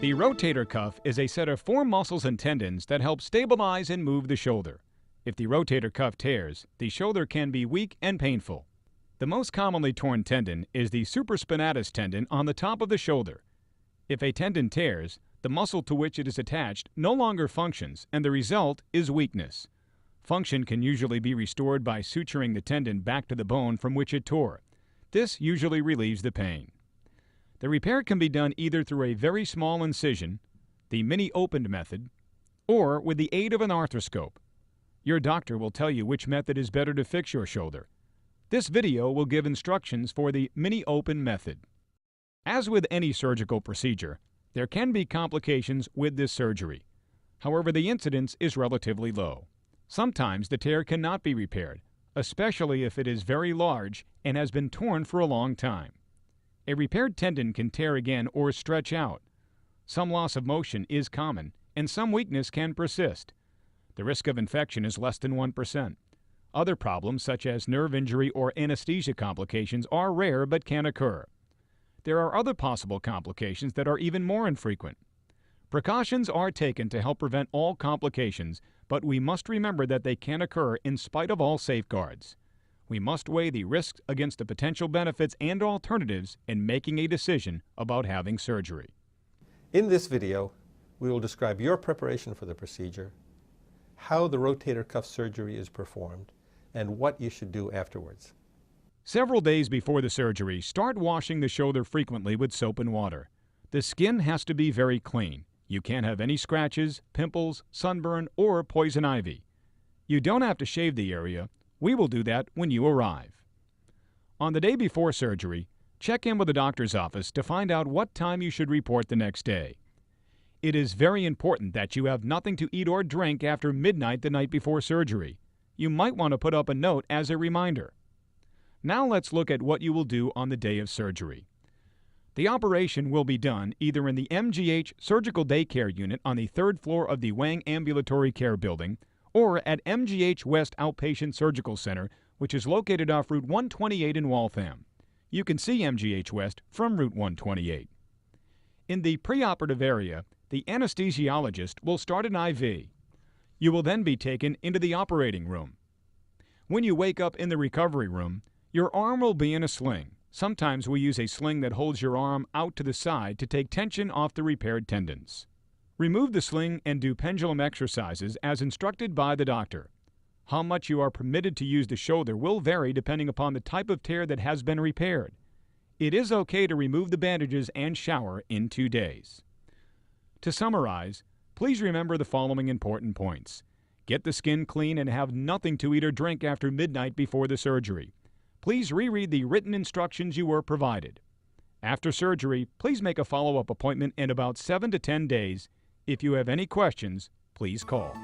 The rotator cuff is a set of 4 muscles and tendons that help stabilize and move the shoulder. If the rotator cuff tears, the shoulder can be weak and painful. The most commonly torn tendon is the supraspinatus tendon on the top of the shoulder. If a tendon tears, the muscle to which it is attached no longer functions, and the result is weakness. Function can usually be restored by suturing the tendon back to the bone from which it tore. This usually relieves the pain. The repair can be done either through a very small incision, the mini-opened method, or with the aid of an arthroscope. Your doctor will tell you which method is better to fix your shoulder. This video will give instructions for the mini-open method. As with any surgical procedure, there can be complications with this surgery. However, the incidence is relatively low. Sometimes the tear cannot be repaired, especially if it is very large and has been torn for a long time. A repaired tendon can tear again or stretch out. Some loss of motion is common, and some weakness can persist. The risk of infection is less than 1%. Other problems, such as nerve injury or anesthesia complications, are rare but can occur. There are other possible complications that are even more infrequent. Precautions are taken to help prevent all complications, but we must remember that they can occur in spite of all safeguards. We must weigh the risks against the potential benefits and alternatives in making a decision about having surgery. In this video, we will describe your preparation for the procedure, how the rotator cuff surgery is performed, and what you should do afterwards. Several days before the surgery, start washing the shoulder frequently with soap and water. The skin has to be very clean. You can't have any scratches, pimples, sunburn, or poison ivy. You don't have to shave the area. We will do that when you arrive. On the day before surgery, check in with the doctor's office to find out what time you should report the next day. It is very important that you have nothing to eat or drink after midnight the night before surgery. You might want to put up a note as a reminder. Now let's look at what you will do on the day of surgery. The operation will be done either in the MGH Surgical Daycare Unit on the 3rd floor of the Wang Ambulatory Care Building or at MGH West Outpatient Surgical Center, which is located off Route 128 in Waltham. You can see MGH West from Route 128. In the preoperative area, the anesthesiologist will start an IV. You will then be taken into the operating room. When you wake up in the recovery room, your arm will be in a sling. Sometimes we use a sling that holds your arm out to the side to take tension off the repaired tendons. Remove the sling and do pendulum exercises as instructed by the doctor. How much you are permitted to use the shoulder will vary depending upon the type of tear that has been repaired. It is okay to remove the bandages and shower in 2 days. To summarize, please remember the following important points. Get the skin clean and have nothing to eat or drink after midnight before the surgery. Please reread the written instructions you were provided. After surgery, please make a follow-up appointment in about 7 to 10 days. If you have any questions, please call.